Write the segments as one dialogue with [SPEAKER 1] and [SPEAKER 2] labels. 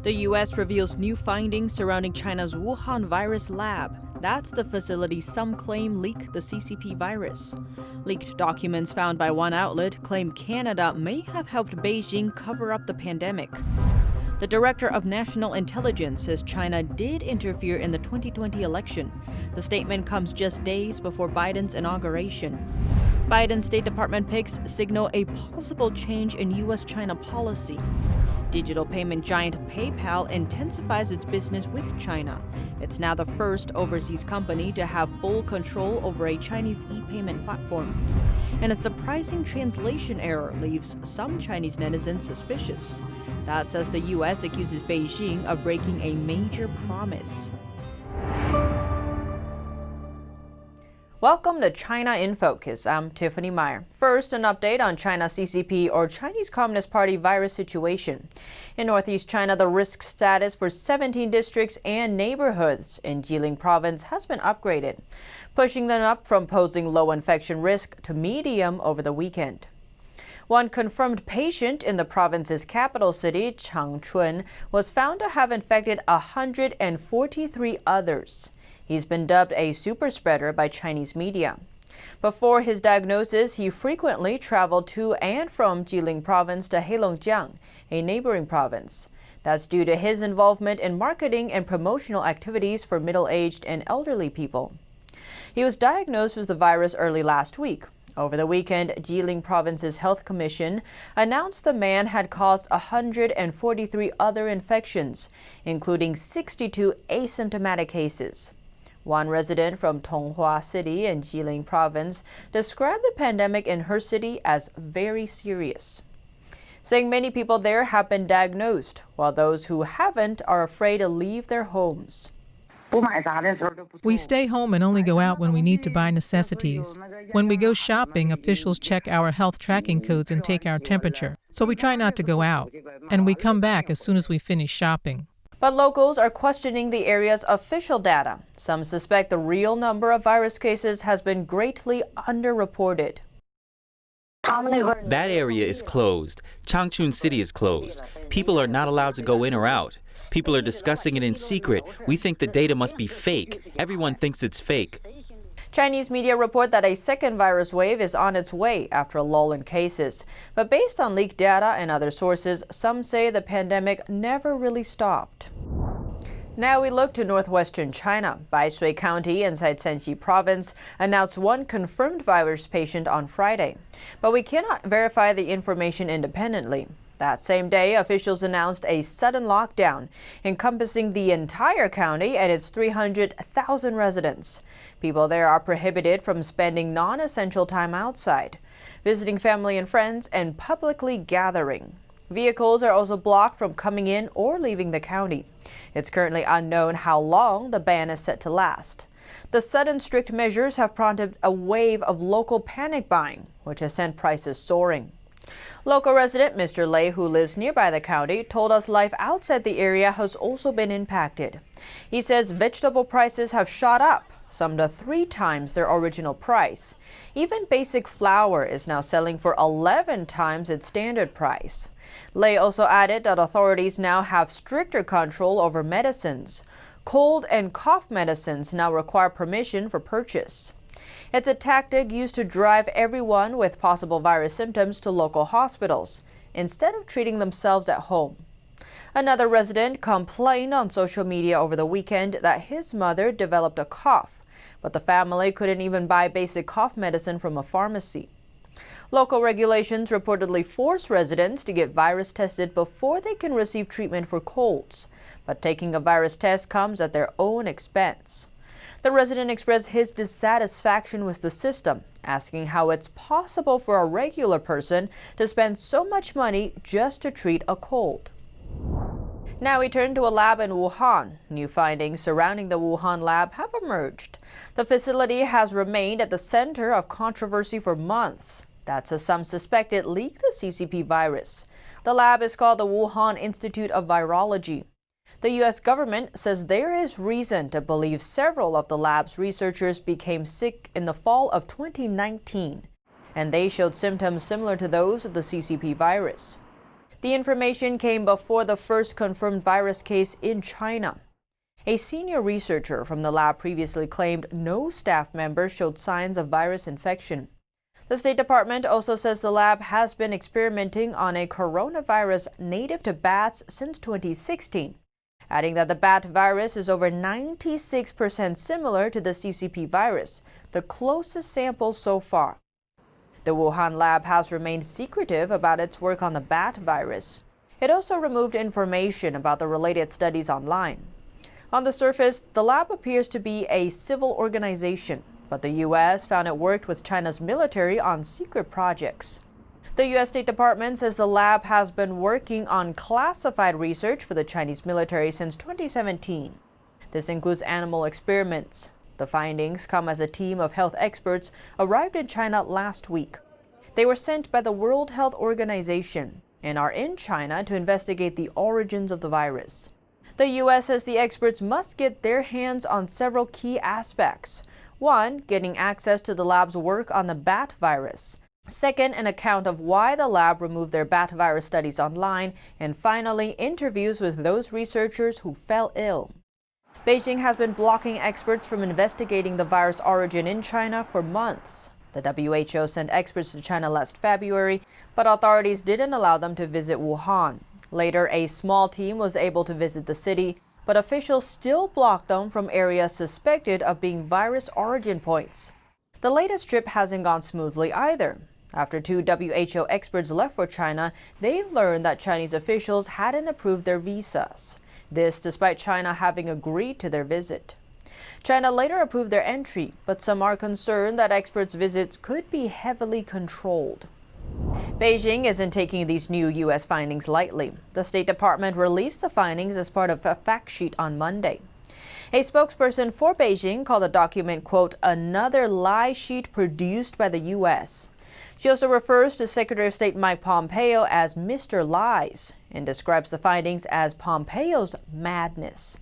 [SPEAKER 1] The U.S. reveals new findings surrounding China's Wuhan virus lab. That's the facility some claim leaked the CCP virus. Leaked documents found by one outlet claim Canada may have helped Beijing cover up the pandemic. The Director of National Intelligence says China did interfere in the 2020 election. The statement comes just days before Biden's inauguration. Biden's State Department picks signal a possible change in U.S. China policy. Digital payment giant PayPal intensifies its business with China. It's now the first overseas company to have full control over a Chinese e-payment platform. And a surprising translation error leaves some Chinese netizens suspicious. That's as the U.S. accuses Beijing of breaking a major promise. Welcome to China in Focus. I'm Tiffany Meyer. First, an update on China's CCP or Chinese Communist Party virus situation. In northeast China, the risk status for 17 districts and neighborhoods in Jilin province has been upgraded, pushing them up from posing low infection risk to medium over the weekend. One confirmed patient in the province's capital city, Changchun, was found to have infected 143 others. He's been dubbed a super spreader by Chinese media. Before his diagnosis, he frequently traveled to and from Jilin province to Heilongjiang, a neighboring province. That's due to his involvement in marketing and promotional activities for middle-aged and elderly people. He was diagnosed with the virus early last week. Over the weekend, Jilin Province's Health Commission announced the man had caused 143 other infections, including 62 asymptomatic cases. One resident from Tonghua City in Jilin Province described the pandemic in her city as very serious, saying many people there have been diagnosed, while those who haven't are afraid to leave their homes.
[SPEAKER 2] We stay home and only go out when we need to buy necessities. When we go shopping, officials check our health tracking codes and take our temperature, so we try not to go out, and we come back as soon as we finish shopping.
[SPEAKER 1] But locals are questioning the area's official data. Some suspect the real number of virus cases has been greatly underreported.
[SPEAKER 3] That area is closed. Changchun City is closed. People are not allowed to go in or out. People are discussing it in secret. We think the data must be fake. Everyone thinks it's fake.
[SPEAKER 1] Chinese media report that a second virus wave is on its way after a lull in cases. But based on leaked data and other sources, some say the pandemic never really stopped. Now we look to northwestern China. Baishui County inside Shanxi Province announced one confirmed virus patient on Friday. But we cannot verify the information independently. That same day, officials announced a sudden lockdown encompassing the entire county and its 300,000 residents. People there are prohibited from spending non-essential time outside, visiting family and friends, and publicly gathering. Vehicles are also blocked from coming in or leaving the county. It's currently unknown how long the ban is set to last. The sudden strict measures have prompted a wave of local panic buying, which has sent prices soaring. Local resident Mr. Lei, who lives nearby the county, told us life outside the area has also been impacted. He says vegetable prices have shot up, some to 3 times their original price. Even basic flour is now selling for 11 times its standard price. Lei also added that authorities now have stricter control over medicines. Cold and cough medicines now require permission for purchase. It's a tactic used to drive everyone with possible virus symptoms to local hospitals, instead of treating themselves at home. Another resident complained on social media over the weekend that his mother developed a cough, but the family couldn't even buy basic cough medicine from a pharmacy. Local regulations reportedly force residents to get virus tested before they can receive treatment for colds, but taking a virus test comes at their own expense. The resident expressed his dissatisfaction with the system, asking how it's possible for a regular person to spend so much money just to treat a cold. Now we turn to a lab in Wuhan. New findings surrounding the Wuhan lab have emerged. The facility has remained at the center of controversy for months. That's as some suspect it leaked the CCP virus. The lab is called the Wuhan Institute of Virology. The U.S. government says there is reason to believe several of the lab's researchers became sick in the fall of 2019, and they showed symptoms similar to those of the CCP virus. The information came before the first confirmed virus case in China. A senior researcher from the lab previously claimed no staff members showed signs of virus infection. The State Department also says the lab has been experimenting on a coronavirus native to bats since 2016, adding that the bat virus is over 96% similar to the CCP virus, the closest sample so far. The Wuhan lab has remained secretive about its work on the bat virus. It also removed information about the related studies online. On the surface, the lab appears to be a civil organization, but the U.S. found it worked with China's military on secret projects. The U.S. State Department says the lab has been working on classified research for the Chinese military since 2017. This includes animal experiments. The findings come as a team of health experts arrived in China last week. They were sent by the World Health Organization and are in China to investigate the origins of the virus. The U.S. says the experts must get their hands on several key aspects. One, getting access to the lab's work on the bat virus. Second, an account of why the lab removed their bat virus studies online. And finally, interviews with those researchers who fell ill. Beijing has been blocking experts from investigating the virus origin in China for months. The WHO sent experts to China last February, but authorities didn't allow them to visit Wuhan. Later, a small team was able to visit the city, but officials still blocked them from areas suspected of being virus origin points. The latest trip hasn't gone smoothly either. After 2 WHO experts left for China, they learned that Chinese officials hadn't approved their visas. This despite China having agreed to their visit. China later approved their entry, but some are concerned that experts' visits could be heavily controlled. Beijing isn't taking these new U.S. findings lightly. The State Department released the findings as part of a fact sheet on Monday. A spokesperson for Beijing called the document, quote, another lie sheet produced by the U.S. She also refers to Secretary of State Mike Pompeo as Mr. Lies and describes the findings as Pompeo's madness.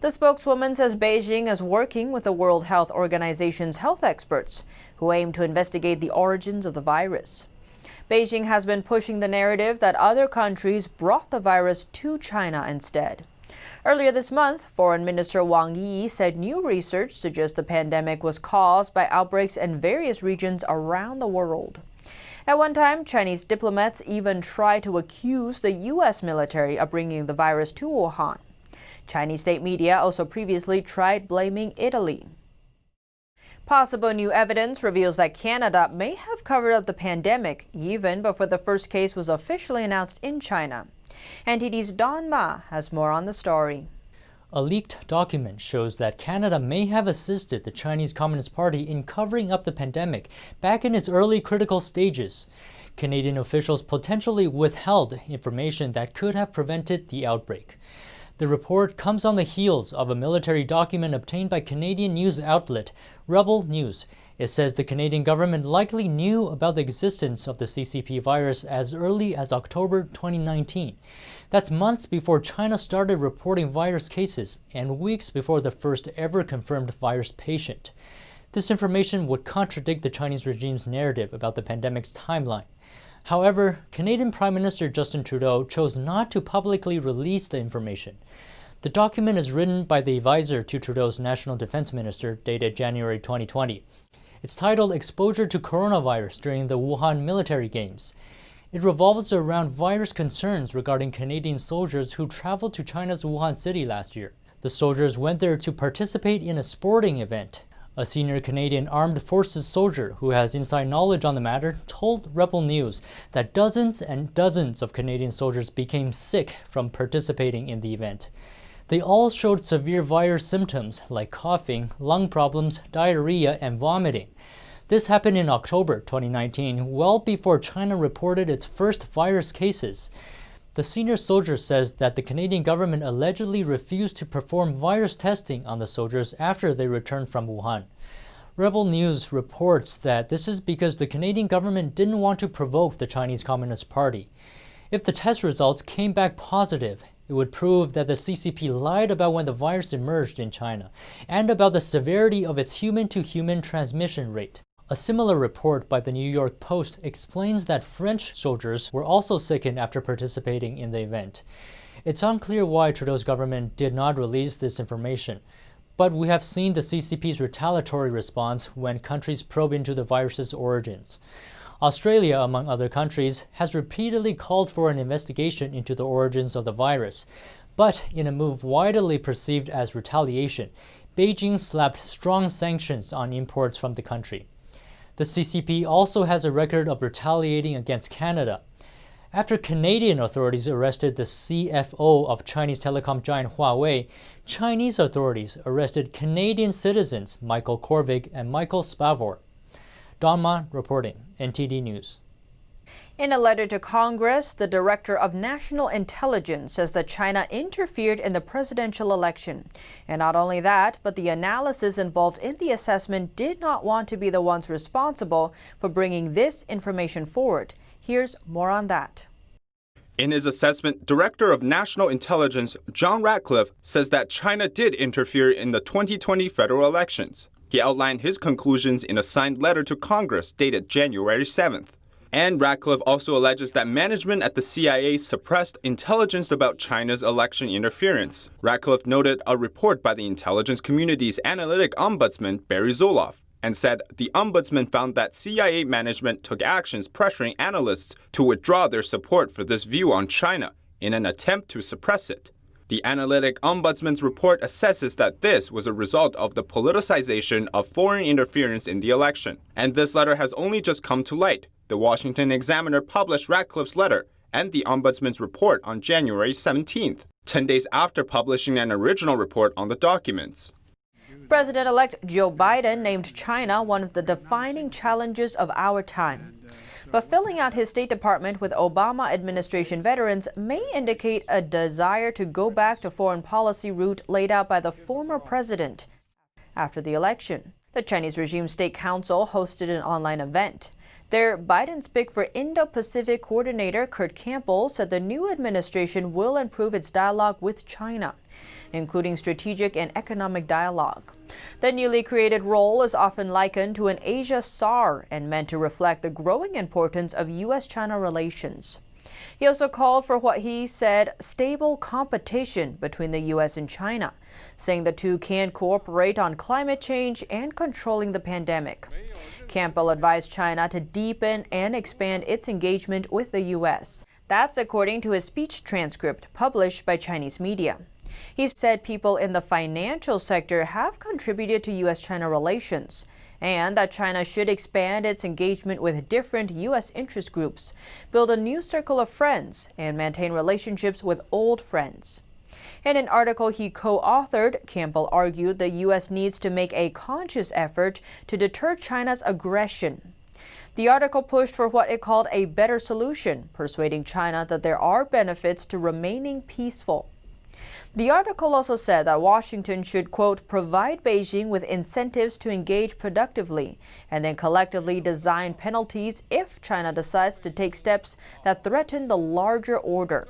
[SPEAKER 1] The spokeswoman says Beijing is working with the World Health Organization's health experts who aim to investigate the origins of the virus. Beijing has been pushing the narrative that other countries brought the virus to China instead. Earlier this month, Foreign Minister Wang Yi said new research suggests the pandemic was caused by outbreaks in various regions around the world. At one time, Chinese diplomats even tried to accuse the U.S. military of bringing the virus to Wuhan. Chinese state media also previously tried blaming Italy. Possible new evidence reveals that Canada may have covered up the pandemic even before the first case was officially announced in China. NTD's Don Ma has more on the story.
[SPEAKER 4] A leaked document shows that Canada may have assisted the Chinese Communist Party in covering up the pandemic back in its early critical stages. Canadian officials potentially withheld information that could have prevented the outbreak. The report comes on the heels of a military document obtained by Canadian news outlet Rebel News. It says the Canadian government likely knew about the existence of the CCP virus as early as October 2019. That's months before China started reporting virus cases and weeks before the first ever confirmed virus patient. This information would contradict the Chinese regime's narrative about the pandemic's timeline. However, Canadian Prime Minister Justin Trudeau chose not to publicly release the information. The document is written by the advisor to Trudeau's National Defense Minister, dated January 2020. It's titled Exposure to Coronavirus During the Wuhan Military Games. It revolves around virus concerns regarding Canadian soldiers who traveled to China's Wuhan city last year. The soldiers went there to participate in a sporting event. A senior Canadian Armed Forces soldier who has inside knowledge on the matter told Rebel News that dozens and dozens of Canadian soldiers became sick from participating in the event. They all showed severe virus symptoms like coughing, lung problems, diarrhea, and vomiting. This happened in October 2019, well before China reported its first virus cases. The senior soldier says that the Canadian government allegedly refused to perform virus testing on the soldiers after they returned from Wuhan. Rebel News reports that this is because the Canadian government didn't want to provoke the Chinese Communist Party. If the test results came back positive, it would prove that the CCP lied about when the virus emerged in China and about the severity of its human-to-human transmission rate. A similar report by the New York Post explains that French soldiers were also sickened after participating in the event. It's unclear why Trudeau's government did not release this information, but we have seen the CCP's retaliatory response when countries probe into the virus's origins. Australia, among other countries, has repeatedly called for an investigation into the origins of the virus, but in a move widely perceived as retaliation, Beijing slapped strong sanctions on imports from the country. The CCP also has a record of retaliating against Canada. After Canadian authorities arrested the CFO of Chinese telecom giant Huawei, Chinese authorities arrested Canadian citizens Michael Korvig and Michael Spavor. Don Ma reporting, NTD News.
[SPEAKER 1] In a letter to Congress, the Director of National Intelligence says that China interfered in the presidential election. And not only that, but the analysis involved in the assessment did not want to be the ones responsible for bringing this information forward. Here's more on that.
[SPEAKER 5] In his assessment, Director of National Intelligence John Ratcliffe says that China did interfere in the 2020 federal elections. He outlined his conclusions in a signed letter to Congress dated January 7th. And Ratcliffe also alleges that management at the CIA suppressed intelligence about China's election interference. Ratcliffe noted a report by the intelligence community's analytic ombudsman, Barry Zoloff, and said the ombudsman found that CIA management took actions pressuring analysts to withdraw their support for this view on China in an attempt to suppress it. The analytic ombudsman's report assesses that this was a result of the politicization of foreign interference in the election. And this letter has only just come to light. The Washington Examiner published Ratcliffe's letter and the ombudsman's report on January 17th, 10 days after publishing an original report on the documents.
[SPEAKER 1] President-elect Joe Biden named China one of the defining challenges of our time. But filling out his State Department with Obama administration veterans may indicate a desire to go back to foreign policy route laid out by the former president. After the election, the Chinese Regime State Council hosted an online event. There, Biden's pick for Indo-Pacific coordinator Kurt Campbell said the new administration will improve its dialogue with China, including strategic and economic dialogue. The newly created role is often likened to an Asia Tsar and meant to reflect the growing importance of U.S. China relations. He also called for what he said stable competition between the U.S. and China, saying the two can cooperate on climate change and controlling the pandemic. Campbell advised China to deepen and expand its engagement with the U.S. That's according to his speech transcript published by Chinese media. He said people in the financial sector have contributed to U.S.-China relations, and that China should expand its engagement with different U.S. interest groups, build a new circle of friends, and maintain relationships with old friends. In an article he co-authored, Campbell argued the U.S. needs to make a conscious effort to deter China's aggression. The article pushed for what it called a better solution, persuading China that there are benefits to remaining peaceful. The article also said that Washington should, quote, provide Beijing with incentives to engage productively and then collectively design penalties if China decides to take steps that threaten the larger order.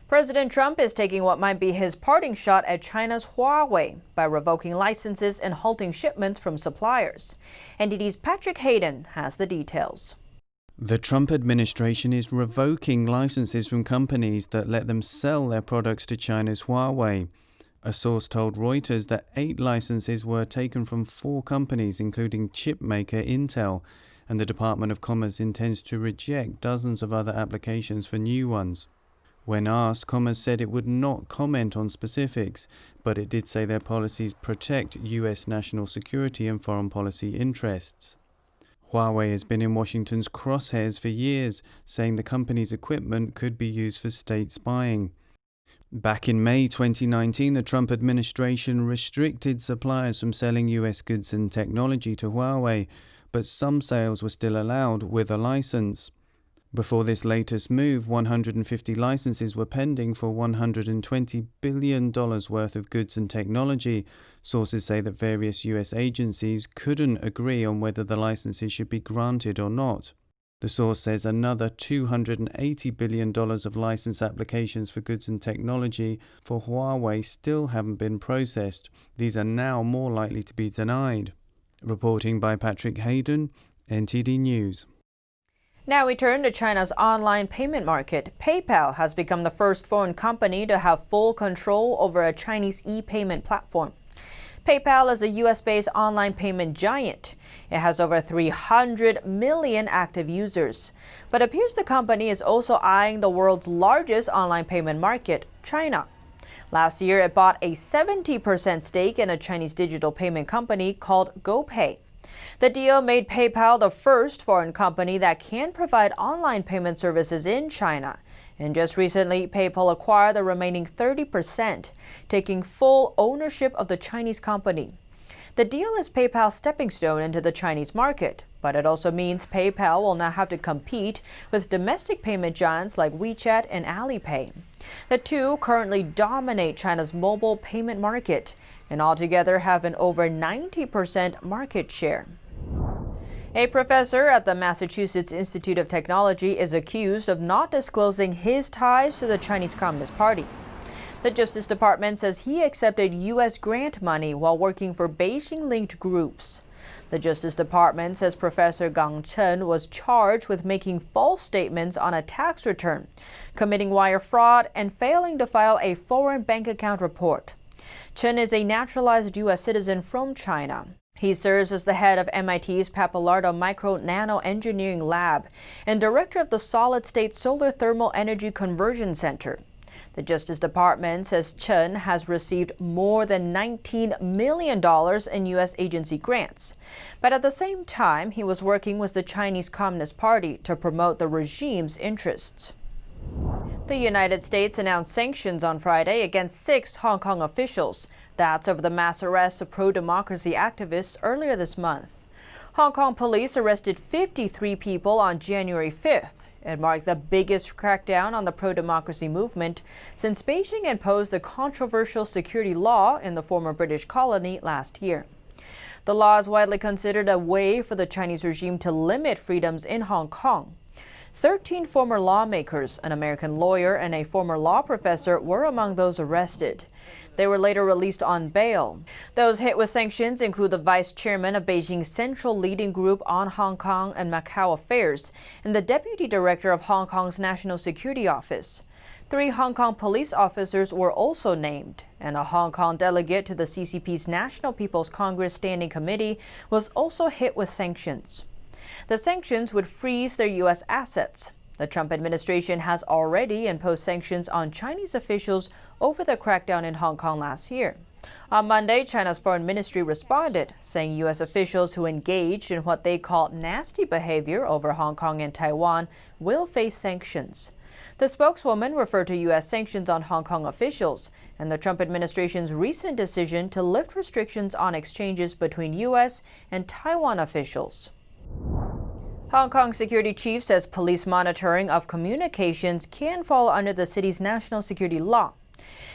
[SPEAKER 1] President Trump is taking what might be his parting shot at China's Huawei by revoking licenses and halting shipments from suppliers. NTD's Patrick Hayden has the details.
[SPEAKER 6] The Trump administration is revoking licenses from companies that let them sell their products to China's Huawei. A source told Reuters that 8 licenses were taken from 4 companies, including chip maker Intel, and the Department of Commerce intends to reject dozens of other applications for new ones. When asked, Commerce said it would not comment on specifics, but it did say their policies protect U.S. national security and foreign policy interests. Huawei has been in Washington's crosshairs for years, saying the company's equipment could be used for state spying. Back in May 2019, the Trump administration restricted suppliers from selling U.S. goods and technology to Huawei, but some sales were still allowed with a license. Before this latest move, 150 licenses were pending for $120 billion worth of goods and technology. Sources say that various U.S. agencies couldn't agree on whether the licenses should be granted or not. The source says another $280 billion of license applications for goods and technology for Huawei still haven't been processed. These are now more likely to be denied. Reporting by Patrick Hayden, NTD News.
[SPEAKER 1] Now we turn to China's online payment market. PayPal has become the first foreign company to have full control over a Chinese e-payment platform. PayPal is a U.S.-based online payment giant. It has over 300 million active users. But it appears the company is also eyeing the world's largest online payment market, China. Last year, it bought a 70% stake in a Chinese digital payment company called GoPay. The deal made PayPal the first foreign company that can provide online payment services in China. And just recently, PayPal acquired the remaining 30%, taking full ownership of the Chinese company. The deal is PayPal's stepping stone into the Chinese market, but it also means PayPal will now have to compete with domestic payment giants like WeChat and Alipay. The two currently dominate China's mobile payment market and altogether have an over 90% market share. A professor at the Massachusetts Institute of Technology is accused of not disclosing his ties to the Chinese Communist Party. The Justice Department says he accepted U.S. grant money while working for Beijing-linked groups. The Justice Department says Professor Gang Chen was charged with making false statements on a tax return, committing wire fraud, and failing to file a foreign bank account report. Chen is a naturalized U.S. citizen from China. He serves as the head of MIT's Pappalardo Micro-Nano Engineering Lab and director of the Solid-State Solar Thermal Energy Conversion Center. The Justice Department says Chen has received more than $19 million in U.S. agency grants. But at the same time, he was working with the Chinese Communist Party to promote the regime's interests. The United States announced sanctions on Friday against 6 Hong Kong officials. That's over the mass arrests of pro-democracy activists earlier this month. Hong Kong police arrested 53 people on January 5th. It marked the biggest crackdown on the pro-democracy movement since Beijing imposed the controversial security law in the former British colony last year. The law is widely considered a way for the Chinese regime to limit freedoms in Hong Kong. 13 former lawmakers, an American lawyer, and a former law professor were among those arrested. They were later released on bail. Those hit with sanctions include the vice chairman of Beijing's Central Leading Group on Hong Kong and Macau Affairs and the deputy director of Hong Kong's National Security Office. 3 Hong Kong police officers were also named, and a Hong Kong delegate to the CCP's National People's Congress Standing Committee was also hit with sanctions. The sanctions would freeze their U.S. assets. The Trump administration has already imposed sanctions on Chinese officials over the crackdown in Hong Kong last year. On Monday, China's foreign ministry responded, saying U.S. officials who engaged in what they call nasty behavior over Hong Kong and Taiwan will face sanctions. The spokeswoman referred to U.S. sanctions on Hong Kong officials and the Trump administration's recent decision to lift restrictions on exchanges between U.S. and Taiwan officials. Hong Kong security chief says police monitoring of communications can fall under the city's national security law.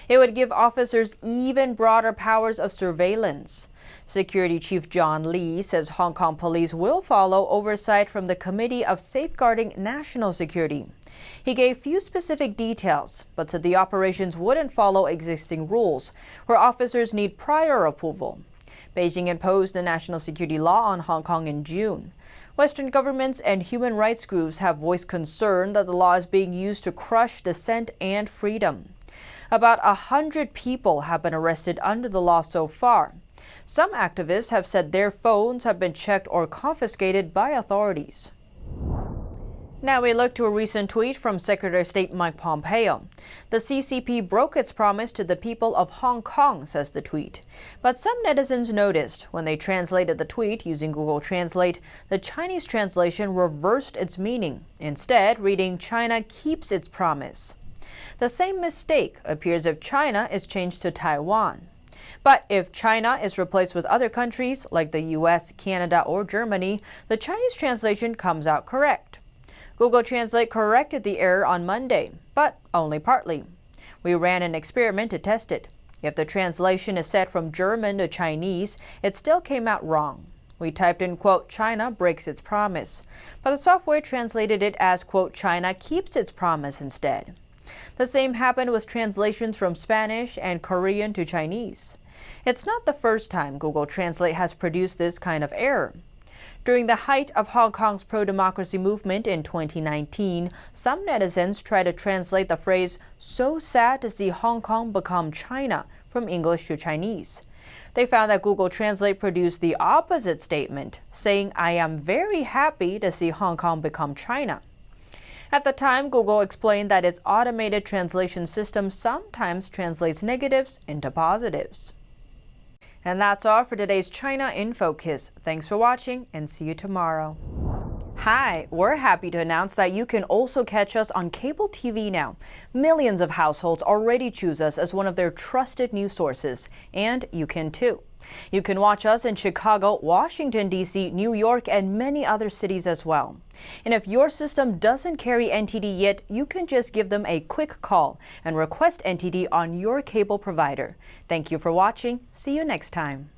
[SPEAKER 1] It would give officers even broader powers of surveillance. Security Chief John Lee says Hong Kong police will follow oversight from the Committee of Safeguarding National Security. He gave few specific details, but said the operations wouldn't follow existing rules, where officers need prior approval. Beijing imposed the national security law on Hong Kong in June. Western governments and human rights groups have voiced concern that the law is being used to crush dissent and freedom. About 100 people have been arrested under the law so far. Some activists have said their phones have been checked or confiscated by authorities. Now we look to a recent tweet from Secretary of State Mike Pompeo. The CCP broke its promise to the people of Hong Kong, says the tweet. But some netizens noticed when they translated the tweet using Google Translate, the Chinese translation reversed its meaning, instead reading China keeps its promise. The same mistake appears if China is changed to Taiwan. But if China is replaced with other countries like the U.S., Canada, or Germany, the Chinese translation comes out correct. Google Translate corrected the error on Monday, but only partly. We ran an experiment to test it. If the translation is set from German to Chinese, it still came out wrong. We typed in, quote, China breaks its promise, but the software translated it as, quote, China keeps its promise instead. The same happened with translations from Spanish and Korean to Chinese. It's not the first time Google Translate has produced this kind of error. During the height of Hong Kong's pro-democracy movement in 2019, some netizens tried to translate the phrase, "so sad to see Hong Kong become China," from English to Chinese. They found that Google Translate produced the opposite statement, saying, "I am very happy to see Hong Kong become China." At the time, Google explained that its automated translation system sometimes translates negatives into positives. And that's all for today's China in Focus. Thanks for watching and see you tomorrow. Hi, we're happy to announce that you can also catch us on cable TV now. Millions of households already choose us as one of their trusted news sources, and you can too. You can watch us in Chicago, Washington, D.C., New York, and many other cities as well. And if your system doesn't carry NTD yet, you can just give them a quick call and request NTD on your cable provider. Thank you for watching. See you next time.